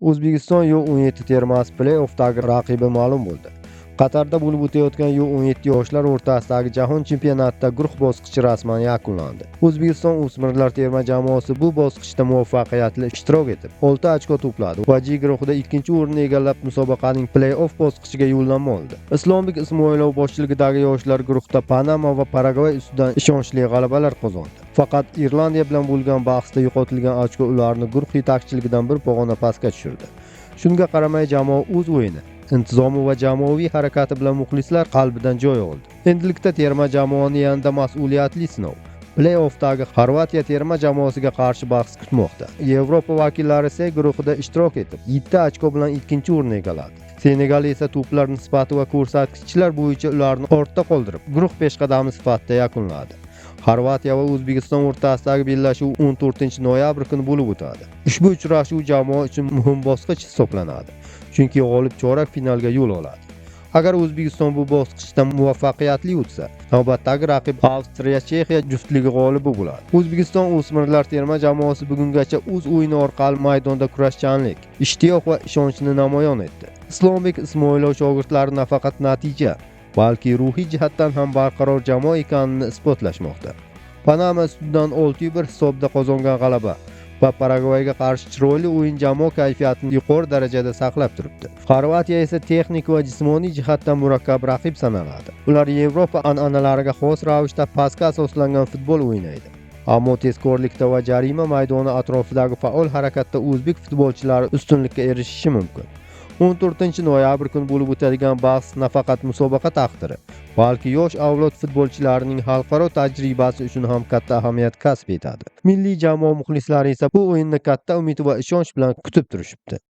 O'zbekiston U17 termasi play-offdagi raqibi ma'lum bo'ldi. Qatarda bo'lib o'tayotgan U17 yoshlar o'rtasidagi jahon chempionatida guruh bosqichi rasman yakunlandi. O'zbekiston o'smirlar terma jamoasi bu bosqichda muvaffaqiyatli ishtirok etib, 6 ochko to'pladi va G guruhida ikkinchi o'rinni egallab musobaqaning play-off bosqichiga yo'llanma oldi. Islombek Ismoilov boshchiligidagi yoshlar guruhda Panama va Paragvay ustidan ishonchli g'alabalar qozondi. Faqat Irlandiya bilan bo'lgan bahsda yo'qotilgan ochko ularni guruh yetakchiligidan bir pog'ona pastga tushirdi. Shunga qaramay jamoa o'z o'yini, intizomi va jamoaviy harakati bilan muxlislar qalbidan joy oldi. Endilikda terma jamoani yanada mas'uliyatli sinov, play-offdagi Xorvatiya terma jamoasiga qarshi bahs kutmoqda. Yevropa vakillari C guruhida ishtirok etib, 7 ochko bilan ikkinchi o'rinni egalladi. Senegal esa to'plar nisbati va ko'rsatkichlar bo'yicha ularni ortda qoldirib, guruh peshqadami sifatida yakunladi. Xorvatiya va O'zbekiston o'rtasidagi bellashuv 14 noyabr kuni bo'lib o'tadi. Ushbu uchrashuv jamoa uchun muhim bosqich hisoblanadi, chunki g'olib chorak finalga yo'l oladi. Agar O'zbekiston bu bosqichda muvaffaqiyatli o'tsa, navbatdagi raqib Avstriya-Chexiya juftligi g'olibi bo'ladi. O'zbekiston o'smirlar terma jamoasi bugungacha o'z o'yini orqali maydonda kurashchanlik, ishtiyoq va ishonchni namoyon etdi. Islombek Ismoilov shogirdlari nafaqat natija, balki ruhiy jihatdan ham barqaror jamoa ekanini isbotlashmoqda. Panama ustidan 6-1 hisobda qozongan g'alaba va Paragvayga qarshi chiroyli o'yin jamoa kayfiyatini yuqori darajada saqlab turibdi. Xorvatiya esa texnik va jismoniy jihatdan murakkab raqib sanaladi. Ular Yevropa an'analariga xos ravishda pastga asoslangan futbol o'ynaydi. Ammo tezkorlikda va jarima maydoni atrofidagi faol harakatda o'zbek futbolchilari ustunlikka erishishi mumkin. 14 noyabr kuni bo'lib o'tadigan bahs nafaqat musobaqa taqdiri, balki yosh avlod futbolchilarining xalqaro tajribasi uchun ham katta ahamiyat kasb etadi. Milliy jamoa muxlislari esa bu o'yinni katta umid va ishonch bilan kutib turishibdi.